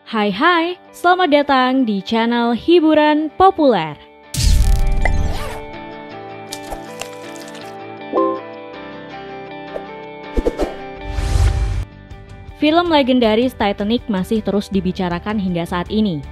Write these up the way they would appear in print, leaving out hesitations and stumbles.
Hai, selamat datang di channel hiburan populer. Film legendaris Titanic masih terus dibicarakan hingga saat ini.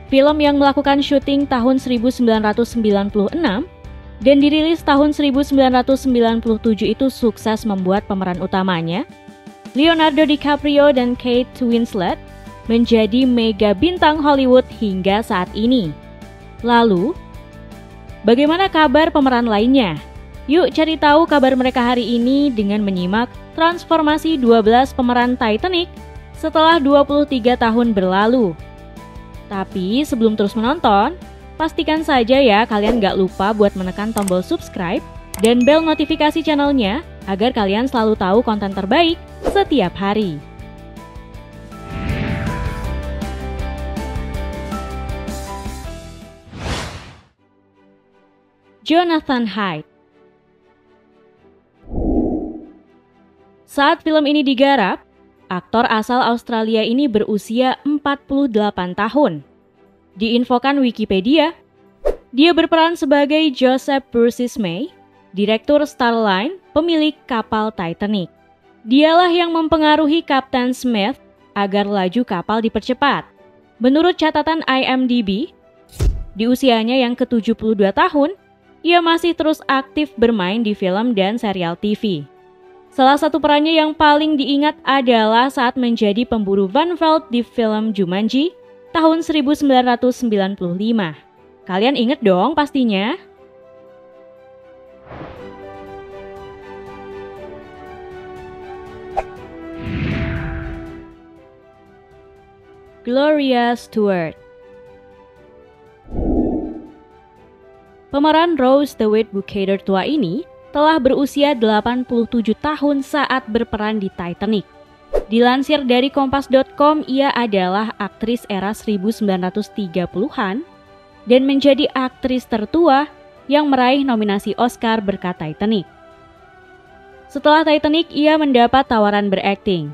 Film yang melakukan syuting tahun 1996 dan dirilis tahun 1997 itu sukses membuat pemeran utamanya, Leonardo DiCaprio dan Kate Winslet, menjadi mega bintang Hollywood hingga saat ini. Lalu, bagaimana kabar pemeran lainnya? Yuk cari tahu kabar mereka hari ini dengan menyimak transformasi 12 pemeran Titanic setelah 23 tahun berlalu. Tapi sebelum terus menonton, pastikan saja ya kalian gak lupa buat menekan tombol subscribe dan bel notifikasi channelnya agar kalian selalu tahu konten terbaik setiap hari. Jonathan Hyde. Saat film ini digarap, aktor asal Australia ini berusia 48 tahun. Diinfokan Wikipedia, dia berperan sebagai Joseph Percy May, direktur Starline, pemilik kapal Titanic. Dialah yang mempengaruhi Kapten Smith agar laju kapal dipercepat. Menurut catatan IMDb, di usianya yang ke-72 tahun, ia masih terus aktif bermain di film dan serial TV. Salah satu perannya yang paling diingat adalah saat menjadi pemburu Van Veld di film Jumanji tahun 1995. Kalian inget dong pastinya? Gloria Stuart. Pemeran Rose DeWitt Bukater tua ini telah berusia 87 tahun saat berperan di Titanic. Dilansir dari Kompas.com, ia adalah aktris era 1930-an dan menjadi aktris tertua yang meraih nominasi Oscar berkat Titanic. Setelah Titanic, ia mendapat tawaran berakting.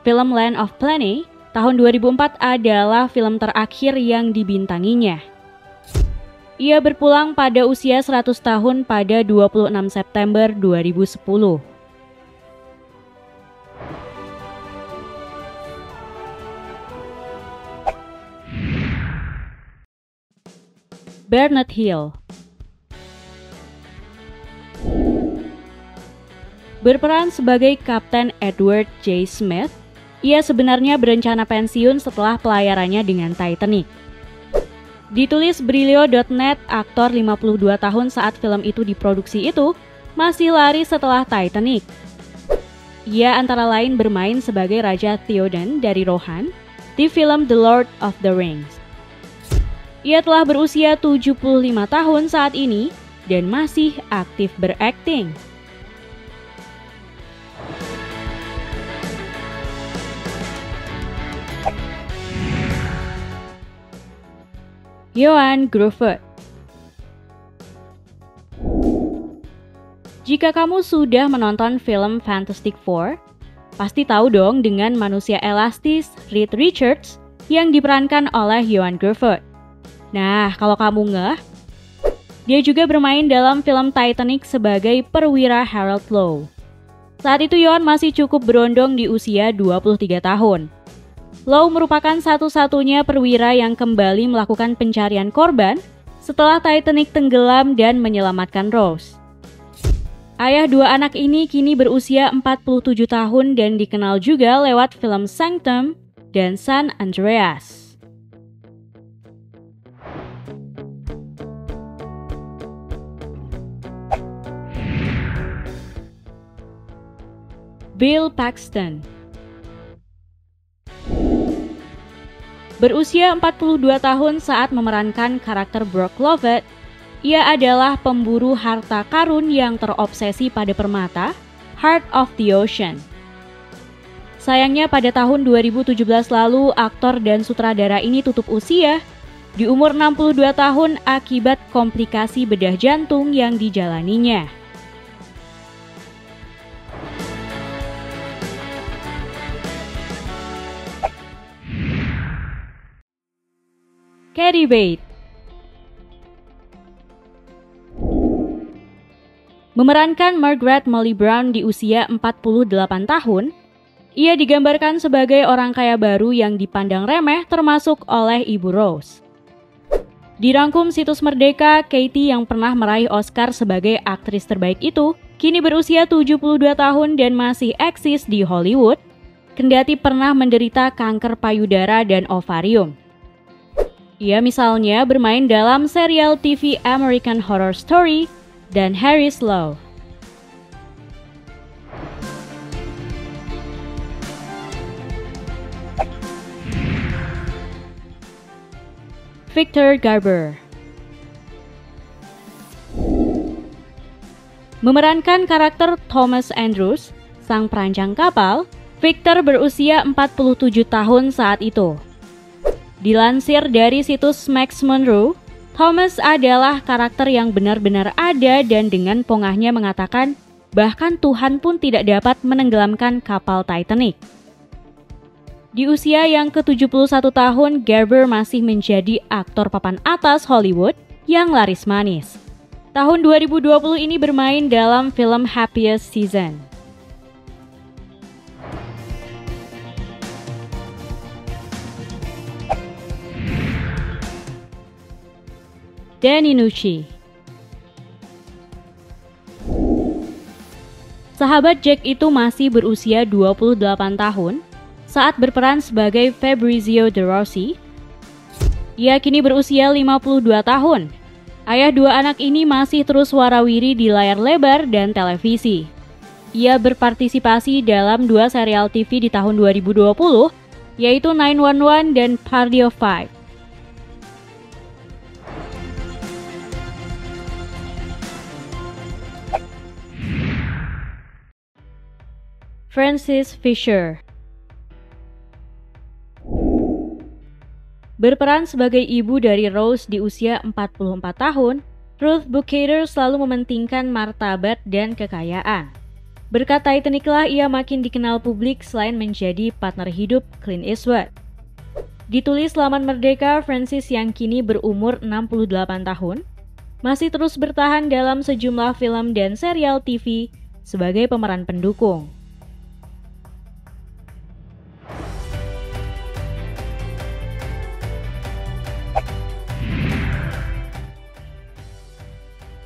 Film Land of Plenty tahun 2004 adalah film terakhir yang dibintanginya. Ia berpulang pada usia 100 tahun pada 26 September 2010. Bernard Hill. Berperan sebagai Kapten Edward J. Smith, ia sebenarnya berencana pensiun setelah pelayarannya dengan Titanic. Ditulis Brilio.net, aktor 52 tahun saat film itu diproduksi itu masih lari setelah Titanic. Ia antara lain bermain sebagai Raja Theoden dari Rohan di film The Lord of the Rings. Ia telah berusia 75 tahun saat ini dan masih aktif berakting. Ioan Gruffudd. Jika kamu sudah menonton film Fantastic Four, pasti tahu dong dengan manusia elastis Reed Richards yang diperankan oleh Ioan Gruffudd. Nah, kalau kamu ngeh, dia juga bermain dalam film Titanic sebagai perwira Harold Lowe. Saat itu Ioan masih cukup berondong di usia 23 tahun. Lowe merupakan satu-satunya perwira yang kembali melakukan pencarian korban setelah Titanic tenggelam dan menyelamatkan Rose. Ayah dua anak ini kini berusia 47 tahun dan dikenal juga lewat film Sanctum dan San Andreas. Bill Paxton. Berusia 42 tahun saat memerankan karakter Brock Lovett, ia adalah pemburu harta karun yang terobsesi pada permata, Heart of the Ocean. Sayangnya pada tahun 2017 lalu, aktor dan sutradara ini tutup usia di umur 62 tahun akibat komplikasi bedah jantung yang dijalaninya. Cady Bates. Memerankan Margaret Molly Brown di usia 48 tahun, ia digambarkan sebagai orang kaya baru yang dipandang remeh termasuk oleh Ibu Rose. Dirangkum situs Merdeka, Katie yang pernah meraih Oscar sebagai aktris terbaik itu, kini berusia 72 tahun dan masih eksis di Hollywood, kendati pernah menderita kanker payudara dan ovarium. Ia misalnya bermain dalam serial TV American Horror Story dan Harry's Law. Victor Garber. Memerankan karakter Thomas Andrews, sang perancang kapal, Victor berusia 47 tahun saat itu. Dilansir dari situs Max Monroe, Thomas adalah karakter yang benar-benar ada dan dengan pongahnya mengatakan bahkan Tuhan pun tidak dapat menenggelamkan kapal Titanic. Di usia yang ke-71 tahun, Garber masih menjadi aktor papan atas Hollywood yang laris manis. Tahun 2020 ini bermain dalam film Happiest Season. Danny Nucci. Sahabat Jack itu masih berusia 28 tahun saat berperan sebagai Fabrizio De Rossi. Ia kini berusia 52 tahun. Ayah dua anak ini masih terus warawiri di layar lebar dan televisi. Ia berpartisipasi dalam 2 serial TV di tahun 2020, yaitu 911 dan Party of Five. Frances Fisher. Berperan sebagai ibu dari Rose di usia 44 tahun, Ruth Bukater selalu mementingkan martabat dan kekayaan. Berkat Titanic-lah ia makin dikenal publik selain menjadi partner hidup Clint Eastwood. Ditulis laman Merdeka, Frances yang kini berumur 68 tahun, masih terus bertahan dalam sejumlah film dan serial TV sebagai pemeran pendukung.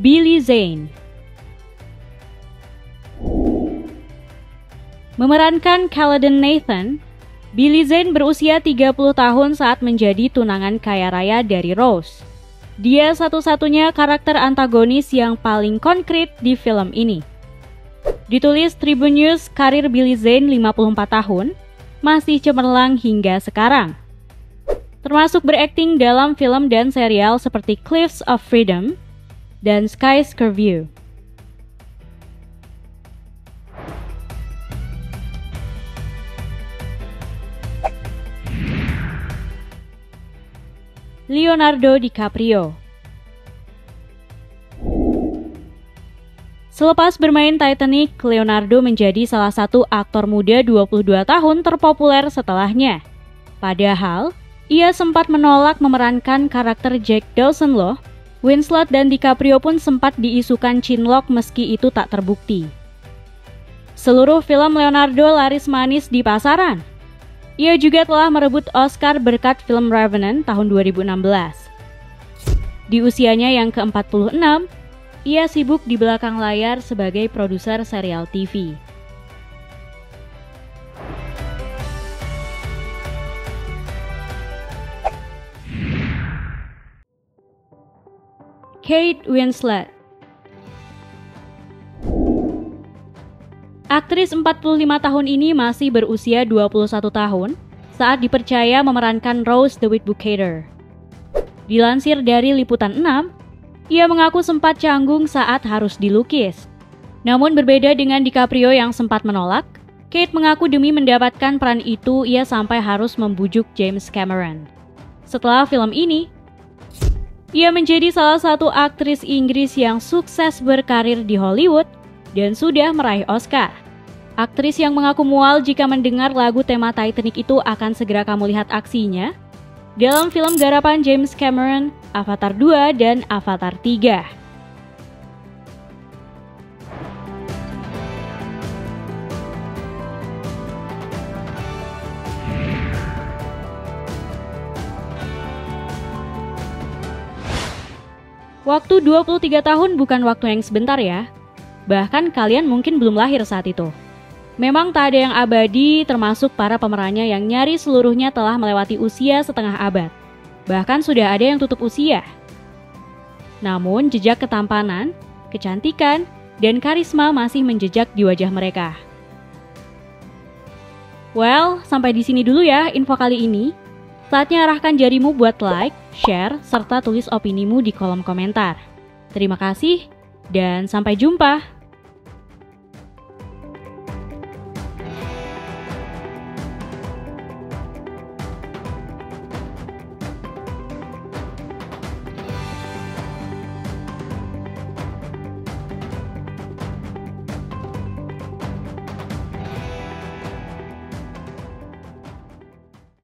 Billy Zane. Memerankan Caledon Nathan, Billy Zane berusia 30 tahun saat menjadi tunangan kaya raya dari Rose. Dia satu-satunya karakter antagonis yang paling konkret di film ini. Ditulis Tribun News, karir Billy Zane 54 tahun, masih cemerlang hingga sekarang. Termasuk berakting dalam film dan serial seperti Cliffs of Freedom dan Skyscraper. Leonardo DiCaprio. Selepas bermain Titanic, Leonardo menjadi salah satu aktor muda 22 tahun terpopuler setelahnya. Padahal, ia sempat menolak memerankan karakter Jack Dawson loh. Winslet dan DiCaprio pun sempat diisukan cinlok meski itu tak terbukti. Seluruh film Leonardo laris manis di pasaran. Ia juga telah merebut Oscar berkat film Revenant tahun 2016. Di usianya yang ke-46, ia sibuk di belakang layar sebagai produser serial TV. Kate Winslet. Aktris 45 tahun ini masih berusia 21 tahun saat dipercaya memerankan Rose DeWitt Bukater. Dilansir dari Liputan 6, ia mengaku sempat canggung saat harus dilukis. Namun berbeda dengan DiCaprio yang sempat menolak, Kate mengaku demi mendapatkan peran itu ia sampai harus membujuk James Cameron. Setelah film ini, ia menjadi salah satu aktris Inggris yang sukses berkarir di Hollywood dan sudah meraih Oscar. Aktris yang mengaku mual jika mendengar lagu tema Titanic itu akan segera kamu lihat aksinya, dalam film garapan James Cameron, Avatar 2 dan Avatar 3. Waktu 23 tahun bukan waktu yang sebentar ya. Bahkan kalian mungkin belum lahir saat itu. Memang tak ada yang abadi, termasuk para pemerannya yang nyaris seluruhnya telah melewati usia setengah abad. Bahkan sudah ada yang tutup usia. Namun jejak ketampanan, kecantikan, dan karisma masih menjejak di wajah mereka. Well, sampai di sini dulu ya info kali ini. Saatnya arahkan jarimu buat like, share, serta tulis opinimu di kolom komentar. Terima kasih, dan sampai jumpa!